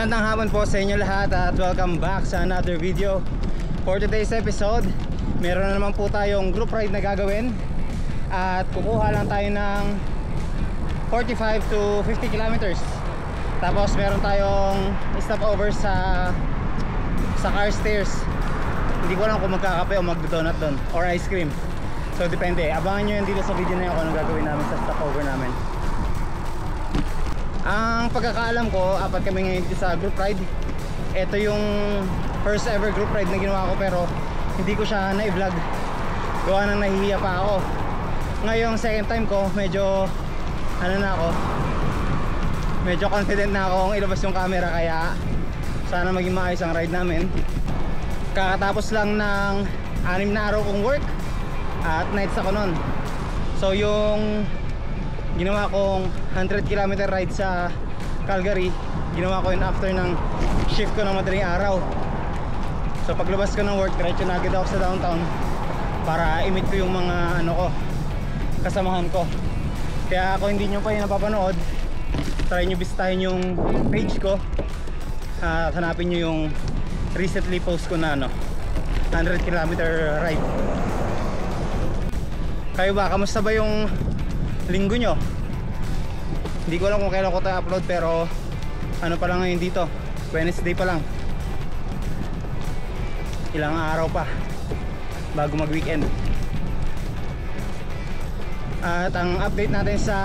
Magandang hapon po sa inyo lahat at welcome back sa another video. For today's episode, meron na naman po tayong group ride na gagawin. At kukuha lang tayo ng 45 to 50 kilometers. Tapos meron tayong stopover sa car stairs. Hindi ko alam kung magkakape o magdodonut doon or ice cream. So depende, abangan nyo yun dito sa video na yun kung anong gagawin namin sa stopover namin. Ang pagkakaalam ko, apat kami ngayon dito sa group ride. Ito yung first ever group ride na ginawa ko, pero hindi ko siya na-vlog. Gawa nang nahihiya pa ako. Ngayong second time ko, medyo medyo confident na akong ilabas yung camera, kaya sana maging maayos ang ride namin. Kakatapos lang ng 6 na araw kong work at nights ako nun. So yung ginawa kong 100 km ride sa Calgary, ginawa ko yun after ng shift ko ng madaling araw. So paglabas ko ng work, diretso na agad ako sa downtown para i-meet ko yung mga kasamahan ko. Kaya kung hindi nyo pa yun napapanood, try nyo bisitahin yung page ko at hanapin nyo yung recently post ko na 100 km ride. Kayo ba, kamusta ba yung linggo nyo? Hindi ko alam kung kailan ko tayo upload, pero pa lang ngayon dito, Wednesday pa lang. Ilang araw pa bago mag weekend. At ang update natin sa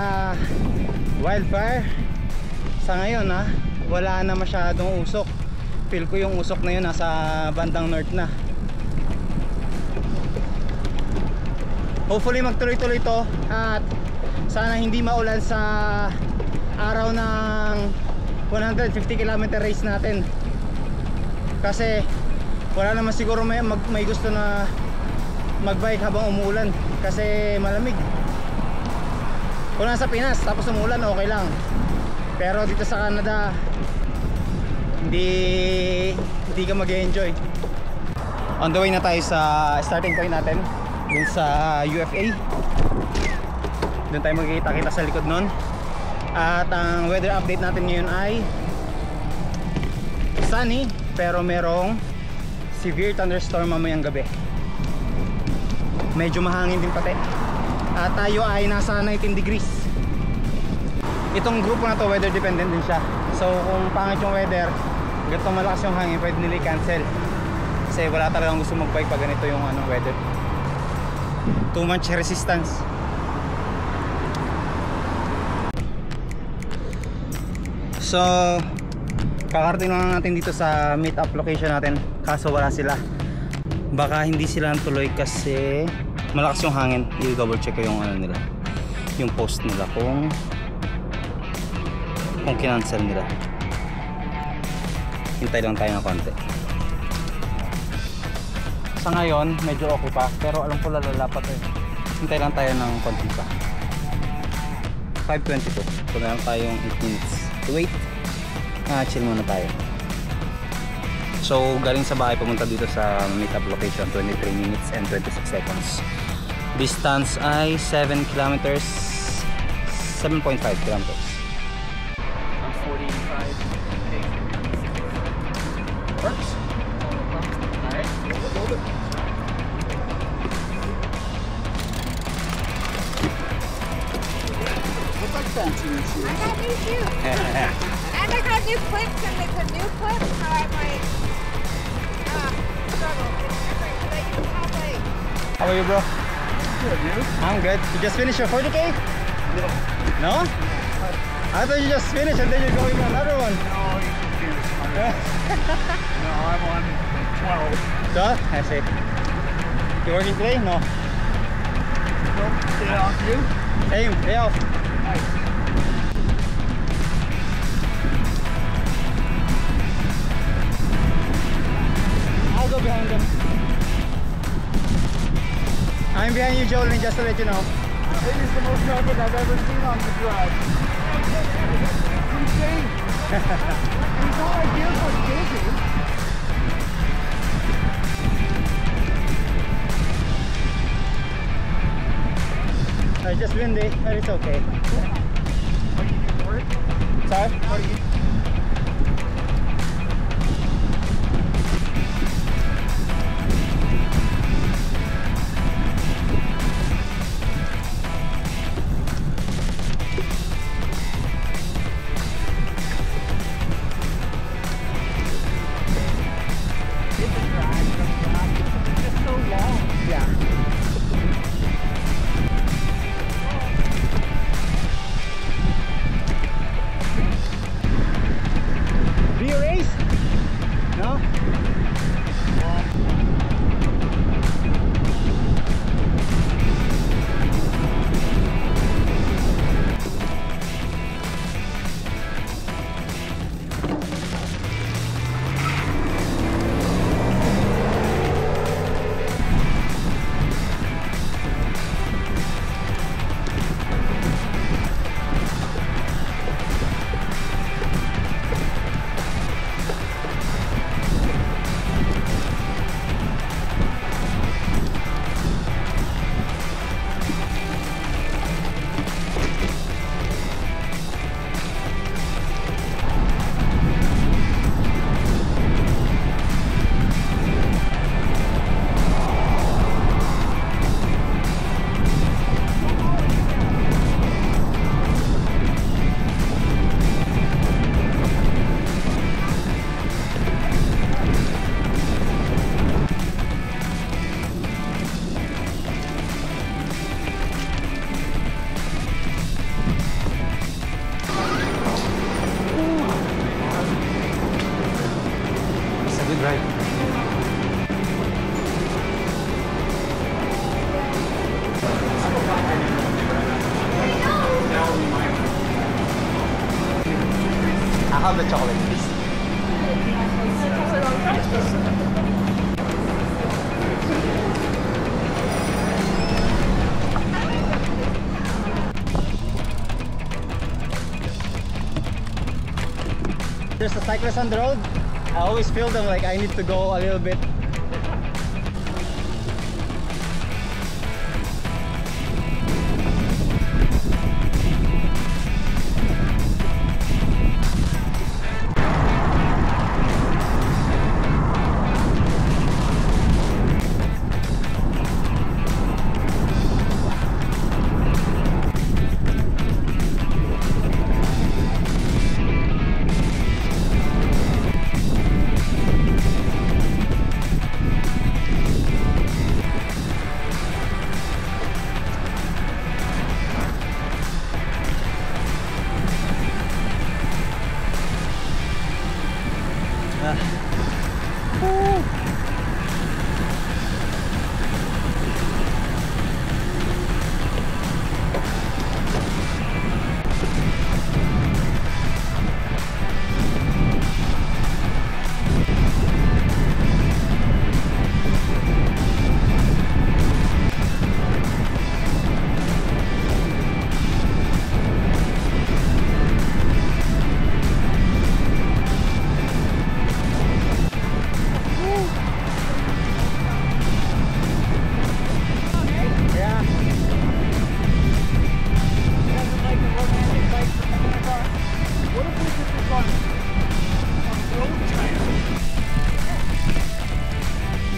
wildfire sa ngayon, wala na masyadong usok. Feel ko yung usok na yun nasa bandang north na. Hopefully magtuloy-tuloy to at sana hindi maulan sa araw ng 150 km race natin. Kasi wala naman siguro may gusto na magbike habang umuulan kasi malamig. Kung nasa Pinas tapos umulan, okay lang. Pero dito sa Canada, hindi ka mag-enjoy. On the way na tayo sa starting point natin, dun sa UFA. Doon tayo magkikita-kita sa likod nun. At ang weather update natin ngayon ay sunny, pero merong severe thunderstorm mamayang gabi. Medyo mahangin din pati. At tayo ay nasa 19 degrees. Itong grupo na to, weather dependent din siya. So kung pangit yung weather, ganito malakas yung hangin, pwede nila i-cancel. Kasi wala talagang gusto mag-bike pag ganito yung weather. Too much resistance. So kakarating lang natin dito sa meet up location natin, kaso wala sila. Baka hindi sila tuloy kasi malakas yung hangin. I-double check ko yung nila, yung post nila kung kinancel nila. Hintay lang tayo ng konti. Sa ngayon medyo okay pa, pero alam ko lalalapat hintay lang tayo ng konti pa. 5:22, so meron tayong 8 minutes to wait. Chill muna tayo. So galing sa bahay pumunta dito sa meetup location, 23 minutes and 26 seconds. Distance ay 7 kilometers, 7.5 kilometers. 45 works. Alright. What's that fancy new shoes? I got new shoes. And I got new clips, and with the new clips, how I might struggle. It's different because I use half leg. How are you, bro? Good, you? I'm good. You just finished your 40K? No. No? I thought you just finished and then you're going on another one. No, you confused. No, I'm on 12. So, I see. You working today? No. Nope. Day off you? Same, day off. Nice. I'll go behind them. I'm behind you, Jolene, just to let you know. It is the most traffic I've ever seen on the drive. It's insane. And it's not ideal for skating. It's just windy, but it's okay. What do you do for it? Sorry? What do you chocolate please. There's a cyclist on the road. I always feel them like I need to go a little bit.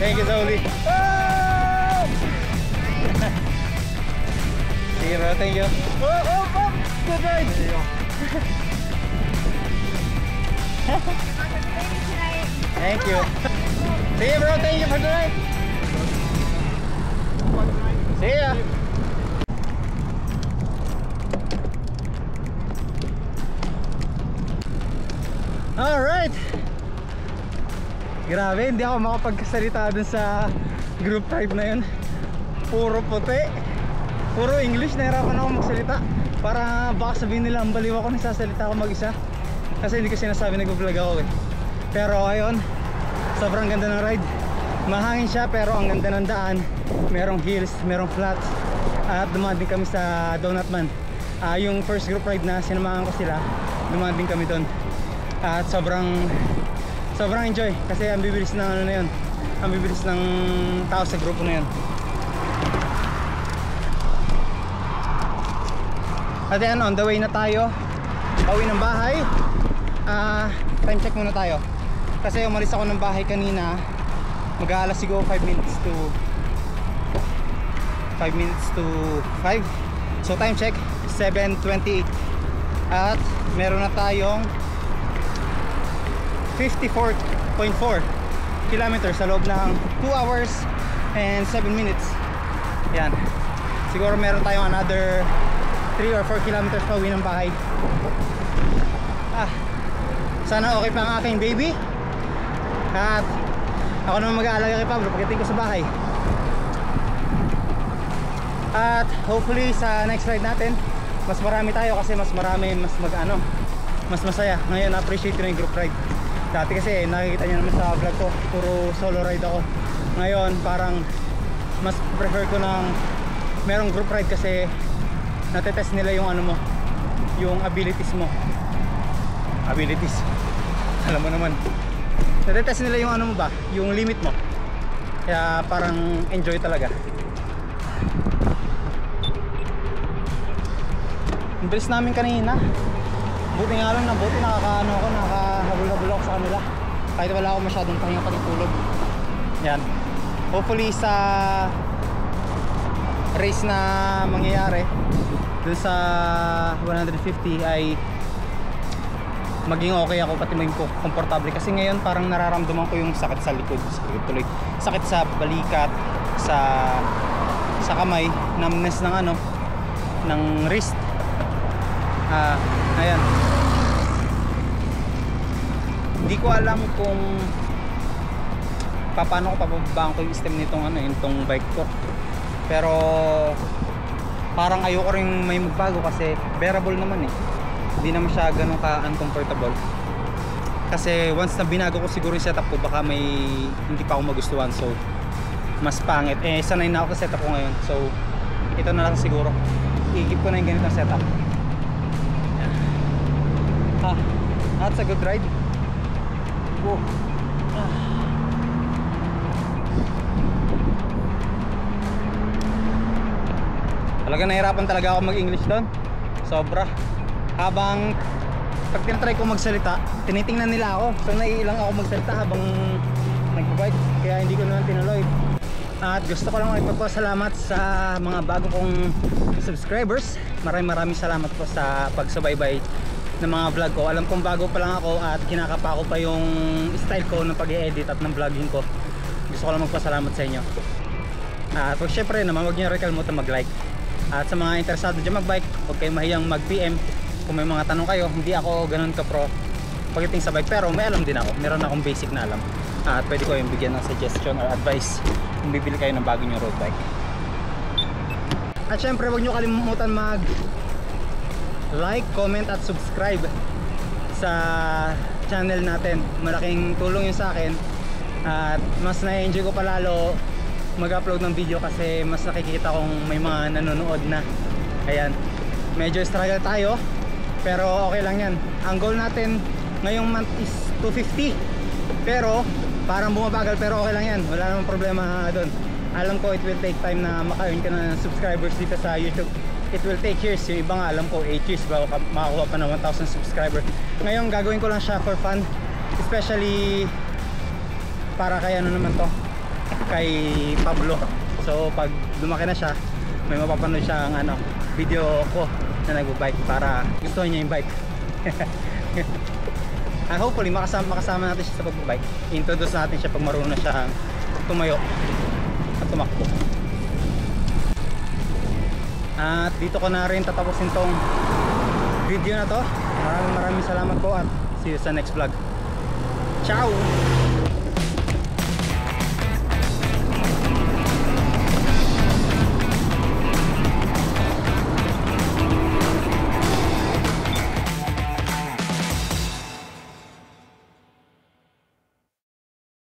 Thank you, Zoli. Sige bro, thank you. Good ride. Thank you. Sige bro, thank you for the ride. See ya. Alright. Grabe, hindi ako makapagsalita dun sa group ride na yun. Puro puti, puro English, nahirapan ako magsalita. Para baka sabihin nila ang baliw ako, nagsasalita ako mag-isa. Kasi hindi ko sinasabi nag-vlog ako eh. Pero ayun, sobrang ganda ng ride. Mahangin siya pero ang ganda ng daan. Merong hills, merong flats. At dumaan din kami sa Donut Man. Yung first group ride na sinamahan ko sila, dumaan din kami doon. At sobrang enjoy kasi ang bibilis ng ano na yun, ang bibilis ng tao sa grupo na yun. At then on the way na tayo pauwi ng bahay. Time check muna tayo kasi umalis ako ng bahay kanina, mag-aalas siguro 5 minutes to 5. So time check 7:28 at meron na tayong 54.4 kilometers sa loob ng 2 hours and 7 minutes. Yan, siguro meron tayong another 3 or 4 kilometers pa uwi ng bahay. Sana okay pa ang aking baby at ako naman mag-aalaga kay Pablo pagdating ko sa bahay. At hopefully sa next ride natin mas marami tayo kasi mas marami, mas masaya. Ngayon appreciate ko na yung group ride. Dati kasi nakikita nyo naman sa vlog ko, puro solo ride ako. Ngayon parang mas prefer ko ng merong group ride kasi natetest nila yung ano mo, yung abilities mo. Abilities, alam mo naman, natetest nila yung ano mo ba, yung limit mo. Kaya parang enjoy talaga. Ang bilis namin kanina. Buti nga lang, buti nakakahabol-habol ako sa kanila kahit wala ako masyadong pahinga patutulog. Yan, hopefully sa race na mangyayari dun sa 150 ay maging okay ako, pati maging komportable. Kasi ngayon parang nararamdaman ko yung sakit sa likod, sakit sa balikat, sa kamay, numbness ng ng wrist. Ayan, hindi ko alam kung paano ko pababaan ko yung stem nitong bike ko, pero parang ayoko rin may magbago kasi bearable naman eh, hindi naman siya ganun ka uncomfortable. Kasi once na binago ko siguro yung setup ko, baka may hindi pa ako magustuhan. So mas pangit. Sanay na ako sa setup ko ngayon. So ito na lang siguro. I-keep ko na yung ganitong setup. That's a good ride. Whoa. Talaga nahirapan talaga ako mag-English doon. Sobra. Habang pag tinatry ko magsalita, tinitingnan nila ako. So naiilang ako magsalita habang nagbabike. Kaya hindi ko naman tinuloy. At gusto ko lang ipagpasalamat sa mga bago kong subscribers. Maraming salamat po sa pagsubaybay ng mga vlog ko. Alam kong bago pa lang ako at kinakapa ko pa yung style ko ng pag-i-edit at ng vlogging ko. Gusto ko lang magpasalamat sa inyo. At syempre naman, huwag niyo rin kalimutan mag-like. At sa mga interesado dyan mag-bike, huwag kayong mahiyang mag-PM kung may mga tanong kayo. Hindi ako ganun ka-pro pagdating sa bike, pero may alam din ako. Meron akong basic na alam. At pwede ko yung bigyan ng suggestion or advice kung bibili kayo ng bago nyo road bike. At syempre huwag nyo kalimutan mag-like, comment at subscribe sa channel natin. Malaking tulong yun sa akin. At mas na-enjoy ko pa lalo mag-upload ng video kasi mas nakikita kong may mga nanonood na. Ayan, medyo struggle tayo pero okay lang yan. Ang goal natin ngayong month is 250, pero parang bumabagal, pero okay lang yan, wala namang problema doon. Alam ko it will take time na maka-earn ka na ng subscribers dito sa YouTube. It will take years, yung iba nga alam ko 8 years bago makakuha pa ng 1,000 subscriber. Ngayon gagawin ko lang siya for fun, especially para kay ano naman to, kay Pablo. So pag lumaki na siya, may mapapanood siyang video ko na nagbabike para gustuhan niya yung bike. Hopefully makasama natin siya sa pagbabike. Introduce natin siya pag marunong na siya tumayo at tumakbo. At dito ko na rin tatapusin tong video na to. Maraming salamat po at see you sa next vlog. Ciao!